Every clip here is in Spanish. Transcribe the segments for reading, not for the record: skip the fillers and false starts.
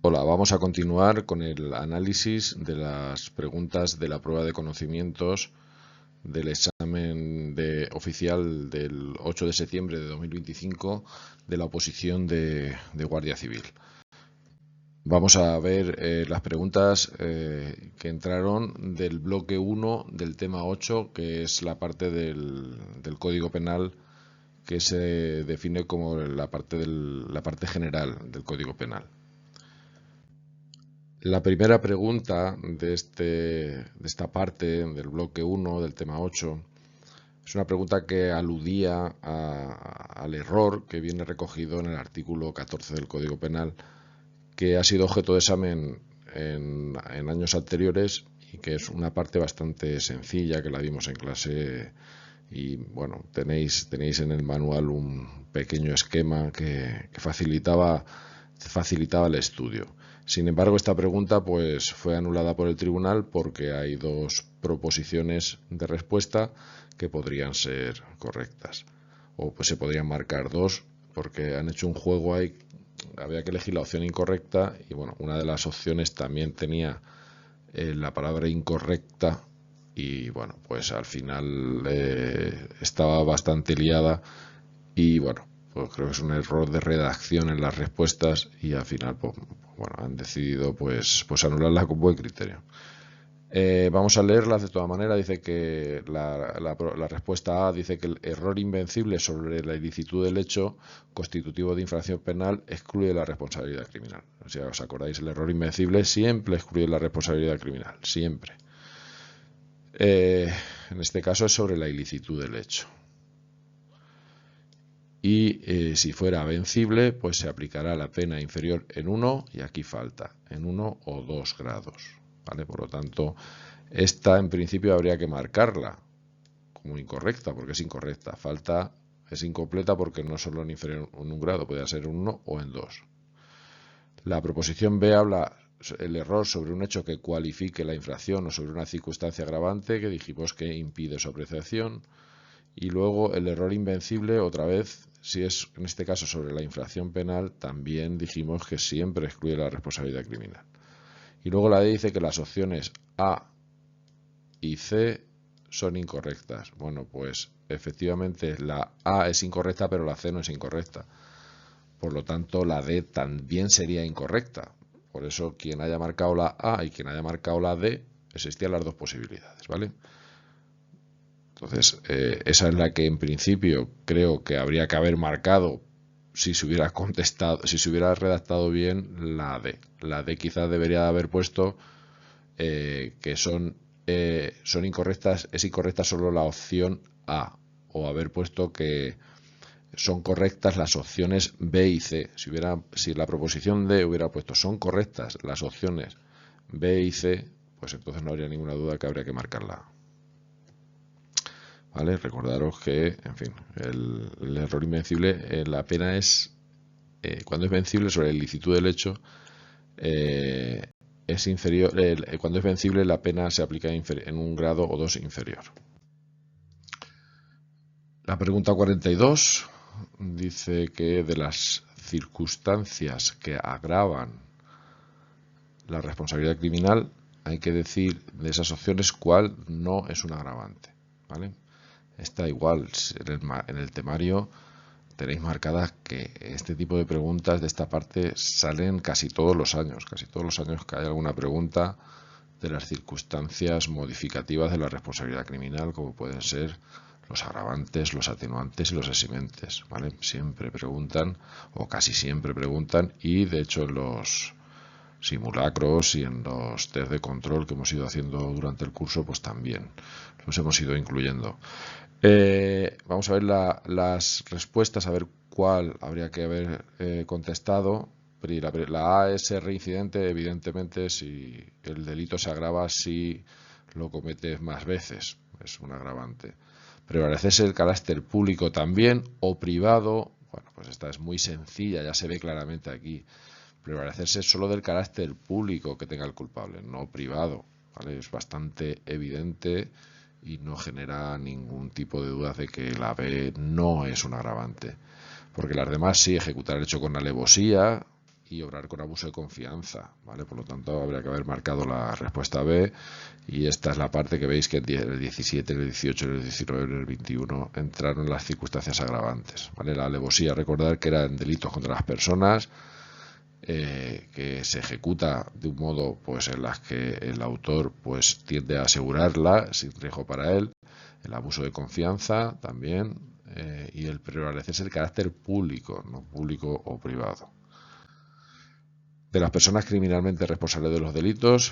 Hola, vamos a continuar con el análisis de las preguntas de la prueba de conocimientos del examen oficial del 8 de septiembre de 2025 de la oposición de Guardia Civil. Vamos a ver las preguntas que entraron del bloque 1 del tema 8, que es la parte del Código Penal que se define como la parte general del Código Penal. La primera pregunta de esta parte del bloque 1 del tema 8 es una pregunta que aludía al error que viene recogido en el artículo 14 del Código Penal, que ha sido objeto de examen en años anteriores y que es una parte bastante sencilla que la vimos en clase. Y bueno, tenéis en el manual un pequeño esquema que facilitaba el estudio. Sin embargo, esta pregunta pues fue anulada por el tribunal porque hay dos proposiciones de respuesta que podrían ser correctas, o pues se podrían marcar dos porque han hecho un juego ahí. Había que elegir la opción incorrecta y bueno, una de las opciones también tenía la palabra incorrecta y bueno, pues al final estaba bastante liada y bueno, pues creo que es un error de redacción en las respuestas y al final pues, bueno, han decidido pues anularla con buen criterio. Vamos a leerlas de toda manera. Dice que la respuesta A dice que el error invencible sobre la ilicitud del hecho constitutivo de infracción penal excluye la responsabilidad criminal. O sea, os acordáis, el error invencible siempre excluye la responsabilidad criminal, siempre. En este caso es sobre la ilicitud del hecho. Y si fuera vencible, pues se aplicará la pena inferior en 1, y aquí falta, en 1 o 2 grados. ¿Vale? Por lo tanto, esta en principio habría que marcarla como incorrecta, porque es incorrecta. Falta, es incompleta porque no solo en inferior en 1 grado, podría ser en 1 o en 2. La proposición B habla el error sobre un hecho que cualifique la infracción o sobre una circunstancia agravante que dijimos que impide su apreciación. Y luego el error invencible, otra vez, si es en este caso sobre la infracción penal, también dijimos que siempre excluye la responsabilidad criminal. Y luego la D dice que las opciones A y C son incorrectas. Bueno, pues efectivamente la A es incorrecta, pero la C no es incorrecta. Por lo tanto, la D también sería incorrecta. Por eso, quien haya marcado la A y quien haya marcado la D, existían las dos posibilidades, ¿vale? Entonces, esa es la que en principio creo que habría que haber marcado si se hubiera contestado, si se hubiera redactado bien la D. La D quizás debería haber puesto que son incorrectas, es incorrecta solo la opción A, o haber puesto que son correctas las opciones B y C. Si la proposición D hubiera puesto son correctas las opciones B y C, pues entonces no habría ninguna duda que habría que marcarla. ¿Vale? Recordaros que, en fin, el error invencible, la pena es, cuando es vencible sobre la ilicitud del hecho, es inferior, cuando es vencible la pena se aplica en 1 grado o 2 inferior. La pregunta 42 dice que de las circunstancias que agravan la responsabilidad criminal hay que decir de esas opciones cuál no es un agravante, ¿vale? Está igual, en el temario tenéis marcadas que este tipo de preguntas de esta parte salen casi todos los años que hay alguna pregunta de las circunstancias modificativas de la responsabilidad criminal, como pueden ser los agravantes, los atenuantes y los eximentes, ¿vale? Siempre preguntan, o casi siempre preguntan, y de hecho en los simulacros y en los test de control que hemos ido haciendo durante el curso, pues también los hemos ido incluyendo. Vamos a ver las respuestas, a ver cuál habría que haber contestado. La A es reincidente, evidentemente, si el delito se agrava si lo cometes más veces, es un agravante. Prevalecerse el carácter público también o privado, bueno, pues esta es muy sencilla, ya se ve claramente aquí. Prevalecerse solo del carácter público que tenga el culpable, no privado, ¿vale? Es bastante evidente y no genera ningún tipo de duda de que la B no es un agravante. Porque las demás sí, ejecutar el hecho con alevosía y obrar con abuso de confianza, ¿vale? Por lo tanto, habría que haber marcado la respuesta B, y esta es la parte que veis que en el 17, en el 18, en el 19, en el 21 entraron las circunstancias agravantes, ¿vale? La alevosía, recordar que eran delitos contra las personas, que se ejecuta de un modo pues en las que el autor pues tiende a asegurarla sin riesgo para él, el abuso de confianza también, y el prevalecerse el carácter público, no público o privado. De las personas criminalmente responsables de los delitos,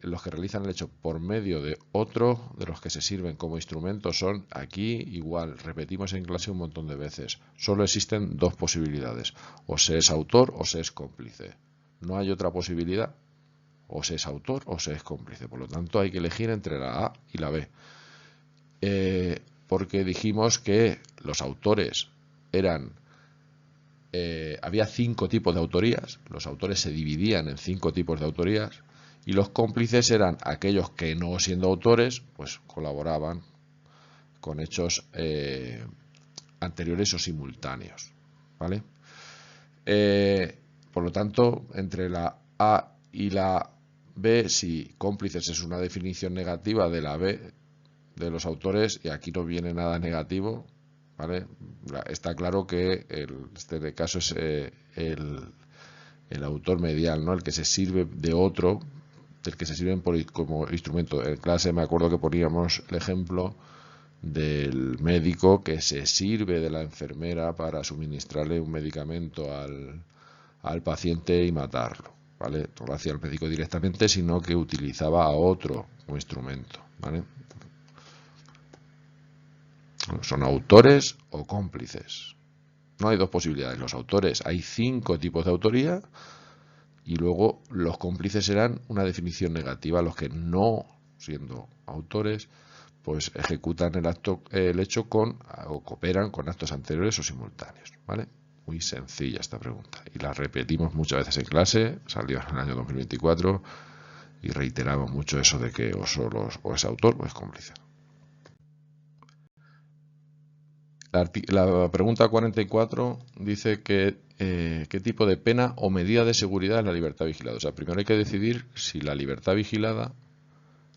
los que realizan el hecho por medio de otro, de los que se sirven como instrumentos, son aquí igual, repetimos en clase un montón de veces, solo existen dos posibilidades, o se es autor o se es cómplice, no hay otra posibilidad, o se es autor o se es cómplice, por lo tanto hay que elegir entre la A y la B, porque dijimos que los autores eran... había 5 tipos de autorías, los autores se dividían en 5 tipos de autorías, y los cómplices eran aquellos que, no siendo autores, pues colaboraban con hechos anteriores o simultáneos, ¿vale? Por lo tanto, entre la A y la B, si cómplices es una definición negativa de la B de los autores, y aquí no viene nada negativo, ¿vale? Está claro que este caso es el autor medial, ¿no? El que se sirve de otro, del que se sirven como instrumento. En clase me acuerdo que poníamos el ejemplo del médico que se sirve de la enfermera para suministrarle un medicamento al paciente y matarlo, ¿vale? No lo hacía el médico directamente, sino que utilizaba a otro como instrumento, ¿vale? Son autores o cómplices. No hay dos posibilidades. Los autores, hay 5 tipos de autoría, y luego los cómplices serán una definición negativa, los que, no siendo autores, pues ejecutan el hecho con o cooperan con actos anteriores o simultáneos, ¿vale? Muy sencilla esta pregunta, y la repetimos muchas veces en clase, salió en el año 2024, y reiteramos mucho eso de que o es autor o es cómplice. La pregunta 44 dice que qué tipo de pena o medida de seguridad es la libertad vigilada. O sea, primero hay que decidir si la libertad vigilada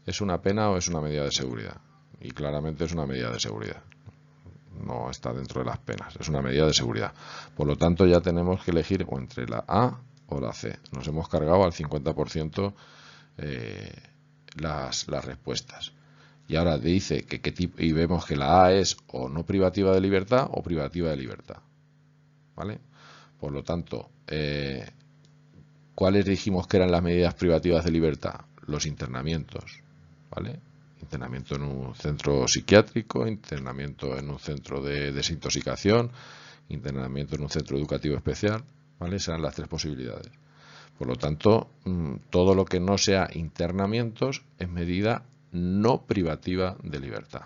es una pena o es una medida de seguridad. Y claramente es una medida de seguridad. No está dentro de las penas, es una medida de seguridad. Por lo tanto, ya tenemos que elegir o entre la A o la C. Nos hemos cargado al 50% las respuestas. Y ahora dice que qué tipo, y vemos que la A es o no privativa de libertad o privativa de libertad, ¿vale? Por lo tanto, ¿cuáles dijimos que eran las medidas privativas de libertad? Los internamientos, ¿vale? Internamiento en un centro psiquiátrico, internamiento en un centro de desintoxicación, internamiento en un centro educativo especial, ¿vale? Esas eran las 3 posibilidades. Por lo tanto, todo lo que no sea internamientos es medida no privativa de libertad,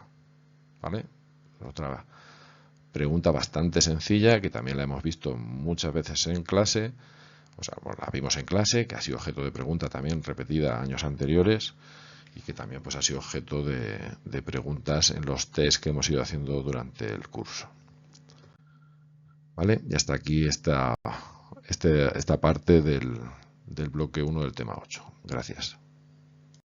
¿vale? Otra pregunta bastante sencilla que también la hemos visto muchas veces en clase, o sea, bueno, la vimos en clase, que ha sido objeto de pregunta también repetida años anteriores, y que también pues ha sido objeto de preguntas en los test que hemos ido haciendo durante el curso, ¿vale? Y hasta aquí esta parte del bloque 1 del tema 8. Gracias.